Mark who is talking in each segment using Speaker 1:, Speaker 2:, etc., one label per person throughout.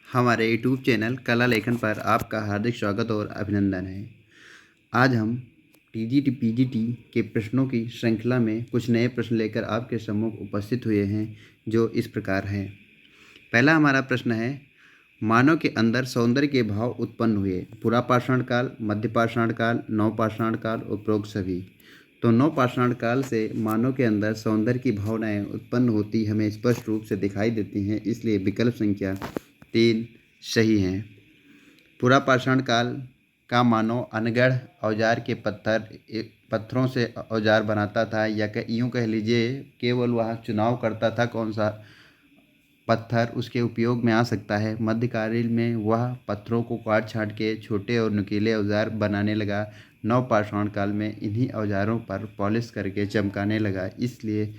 Speaker 1: हमारे YouTube channel कला लेखन पर आपका हार्दिक स्वागत और अभिनंदन है। आज हम टीजीटी पीजीटी के प्रश्नों की श्रृंखला में कुछ नए प्रश्न लेकर आपके सम्मुख उपस्थित हुए हैं, जो इस प्रकार हैं। पहला हमारा प्रश्न है, मानव के अंदर सौंदर्य के भाव उत्पन्न हुए। पुरापाषाण काल, मध्यपाषाण काल, नवपाषाण काल, उपरोक्त सभी। तो नवपाषाण काल से मानव के अंदर सौंदर्य की भावनाएं उत्पन्न होती हमें स्पष्ट रूप से दिखाई देती हैं, इसलिए विकल्प संख्या 3 सही हैं। पुरापाषाण काल का मानव अनगढ़ औजार के पत्थरों से औजार बनाता था, या यूँ कह लीजिए केवल वह चुनाव करता था कौन सा पत्थर उसके उपयोग में आ सकता है। मध्यकालीन में वह पत्थरों को काट छाँट के छोटे और नुकीले औजार बनाने लगा। नवपाषाण काल में इन्हीं औजारों पर पॉलिश करके चमकाने लगा, इसलिए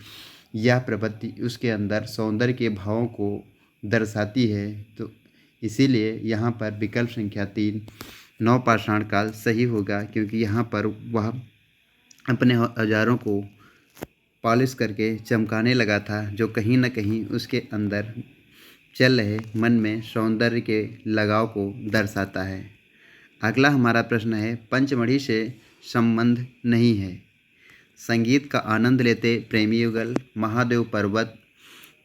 Speaker 1: यह प्रवृत्ति उसके अंदर सौंदर्य के भावों को दर्शाती है। तो इसीलिए यहाँ पर विकल्प संख्या 3 नवपाषाण काल सही होगा, क्योंकि यहाँ पर वह अपने औजारों को पॉलिश करके चमकाने लगा था, जो कहीं न कहीं उसके अंदर चल रहे मन में सौंदर्य के लगाव को दर्शाता है। अगला हमारा प्रश्न है, पंचमढ़ी से संबंध नहीं है। संगीत का आनंद लेते प्रेमी युगल, महादेव पर्वत,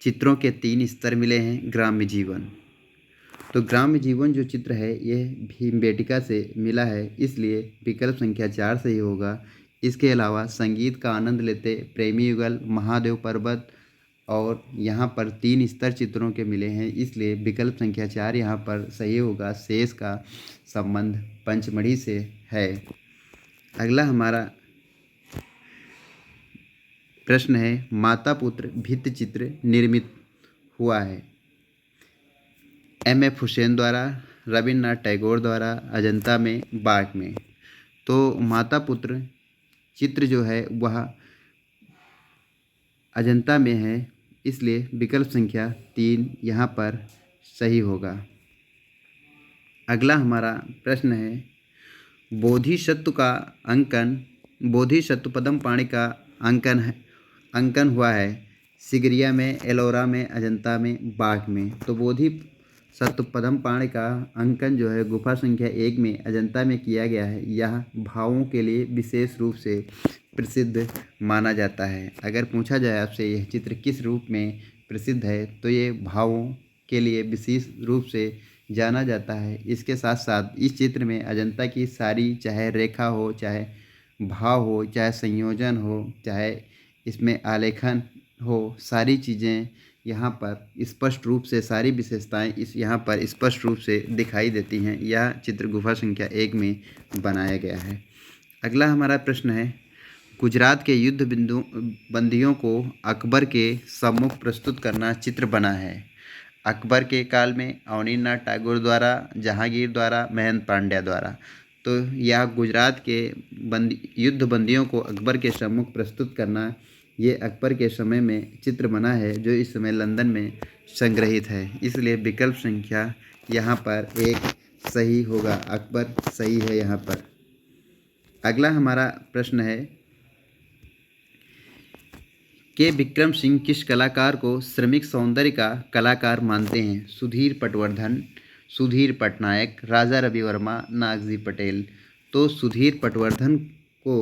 Speaker 1: चित्रों के 3 स्तर मिले हैं, ग्राम्य जीवन। तो ग्राम्य जीवन जो चित्र है यह भीमबेटका से मिला है, इसलिए विकल्प संख्या 4 सही होगा। इसके अलावा संगीत का आनंद लेते प्रेमी युगल, महादेव पर्वत और यहाँ पर 3 स्तर चित्रों के मिले हैं, इसलिए विकल्प संख्या 4 यहाँ पर सही होगा। शेष का संबंध पंचमढ़ी से है। अगला हमारा प्रश्न है, माता पुत्र भित्ति चित्र निर्मित हुआ है। एम एफ हुसैन द्वारा, रविन्द्रनाथ टैगोर द्वारा, अजंता में, बाग में। तो माता पुत्र चित्र जो है वह अजंता में है, इसलिए विकल्प संख्या 3 यहाँ पर सही होगा। अगला हमारा प्रश्न है, बोधिसत्व का अंकन, बोधिसत्व पद्म पाणि का अंकन हुआ है सिगरिया में, एलोरा में, अजंता में, बाग में। तो बोधिसत्व पद्म पाणि का अंकन जो है गुफा संख्या 1 में अजंता में किया गया है। यह भावों के लिए विशेष रूप से प्रसिद्ध माना जाता है। अगर पूछा जाए आपसे यह चित्र किस रूप में प्रसिद्ध है, तो ये भावों के लिए विशेष रूप से जाना जाता है। इसके साथ साथ इस चित्र में अजंता की सारी, चाहे रेखा हो, चाहे भाव हो, चाहे संयोजन हो, चाहे इसमें आलेखन हो, सारी चीज़ें यहाँ पर स्पष्ट रूप से, सारी विशेषताएं यहाँ पर स्पष्ट रूप से दिखाई देती हैं। यह चित्र गुफा संख्या 1 में बनाया गया है। अगला हमारा प्रश्न है, गुजरात के युद्ध बंदियों को अकबर के सम्मुख प्रस्तुत करना चित्र बना है। अकबर के काल में अवनींद्रनाथ टैगोर द्वारा, जहांगीर द्वारा, महेंद्र पांड्या द्वारा। तो यह गुजरात के युद्ध बंदियों को अकबर के सम्मुख प्रस्तुत करना, ये अकबर के समय में चित्र बना है, जो इस समय लंदन में संग्रहित है, इसलिए विकल्प संख्या यहाँ पर 1 सही होगा। अकबर सही है यहाँ पर। अगला हमारा प्रश्न है, के विक्रम सिंह किस कलाकार को श्रमिक सौंदर्य का कलाकार मानते हैं? सुधीर पटवर्धन, सुधीर पटनायक, राजा रवि वर्मा, नागजी पटेल। तो सुधीर पटवर्धन को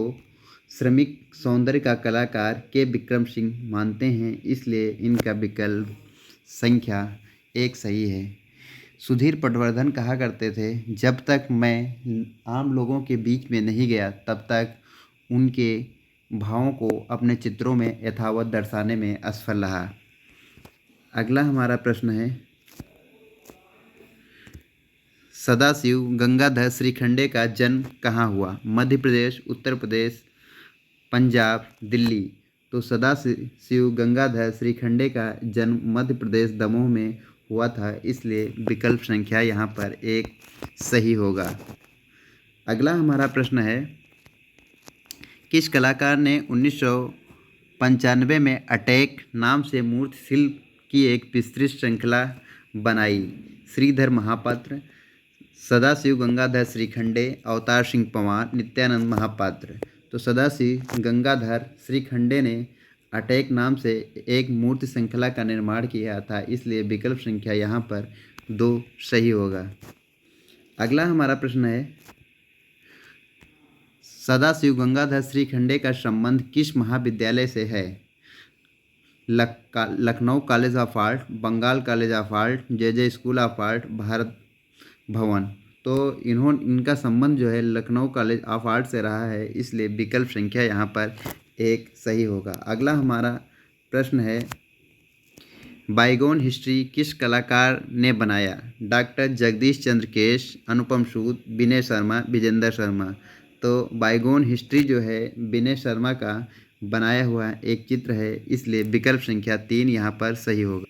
Speaker 1: श्रमिक सौंदर्य का कलाकार के विक्रम सिंह मानते हैं, इसलिए इनका विकल्प संख्या 1 सही है। सुधीर पटवर्धन कहा करते थे, जब तक मैं आम लोगों के बीच में नहीं गया तब तक उनके भावों को अपने चित्रों में यथावत दर्शाने में असफल रहा। अगला हमारा प्रश्न है, सदाशिव गंगाधर श्रीखंडे का जन्म कहाँ हुआ? मध्य प्रदेश, उत्तर प्रदेश, पंजाब, दिल्ली। तो सदाशिव गंगाधर श्रीखंडे का जन्म मध्य प्रदेश दमोह में हुआ था, इसलिए विकल्प संख्या यहाँ पर 1 सही होगा। अगला हमारा प्रश्न है, किस कलाकार ने 1995 में अटैक नाम से मूर्ति शिल्प की एक विस्तृत श्रृंखला बनाई? श्रीधर महापात्र, सदाशिव गंगाधर श्रीखंडे, अवतार सिंह पंवार, नित्यानंद महापात्र। तो सदाशिव गंगाधर श्रीखंडे ने अटैक नाम से एक मूर्ति श्रृंखला का निर्माण किया था, इसलिए विकल्प संख्या यहाँ पर 2 सही होगा। अगला हमारा प्रश्न है, सदाशिव गंगाधर श्रीखंडे का संबंध किस महाविद्यालय से है? Lucknow college of art, Bengal college of art, J school of art, Bharat Bhavan. तो इनका संबंध जो है लखनऊ कॉलेज ऑफ आर्ट से रहा है, इसलिए विकल्प संख्या यहाँ पर 1 सही होगा। अगला हमारा प्रश्न है, बाइगोन हिस्ट्री किस कलाकार ने बनाया? डॉक्टर जगदीश चंद्र केश, अनुपम सूद, विनय शर्मा, विजेंद्र शर्मा। तो बाइगोन हिस्ट्री जो है विनय शर्मा का बनाया हुआ एक चित्र है, इसलिए विकल्प संख्या 3 यहाँ पर सही होगा।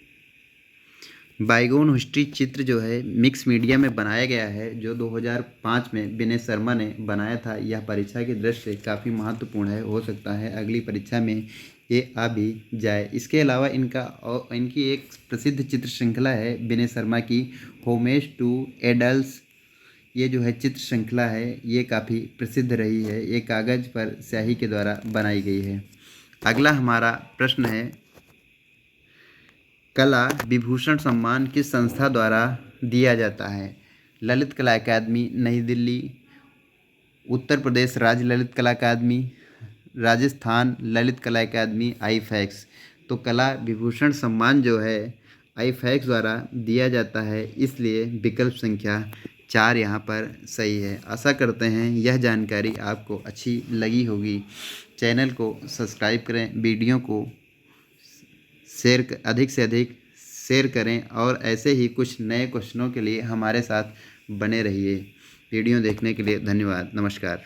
Speaker 1: बाइगोन हिस्ट्री चित्र जो है मिक्स मीडिया में बनाया गया है, जो 2005 में विनय शर्मा ने बनाया था। यह परीक्षा की दृष्टि से काफ़ी महत्वपूर्ण है, हो सकता है अगली परीक्षा में ये आ भी जाए। इसके अलावा इनकी एक प्रसिद्ध चित्र श्रृंखला है विनय शर्मा की, होमेज टू एडल्ट्स। ये जो है चित्र श्रृंखला है, ये काफ़ी प्रसिद्ध रही है। ये कागज़ पर स्याही के द्वारा बनाई गई है। अगला हमारा प्रश्न है, कला विभूषण सम्मान किस संस्था द्वारा दिया जाता है? ललित कला अकादमी नई दिल्ली, उत्तर प्रदेश राज्य ललित कला अकादमी, राजस्थान ललित कला अकादमी, आईफैक्स। तो कला विभूषण सम्मान जो है आईफैक्स द्वारा दिया जाता है, इसलिए विकल्प संख्या 4 यहाँ पर सही है। आशा करते हैं यह जानकारी आपको अच्छी लगी होगी। चैनल को सब्सक्राइब करें, वीडियो को अधिक से अधिक शेयर करें और ऐसे ही कुछ नए क्वेश्चनों के लिए हमारे साथ बने रहिए। वीडियो देखने के लिए धन्यवाद। नमस्कार।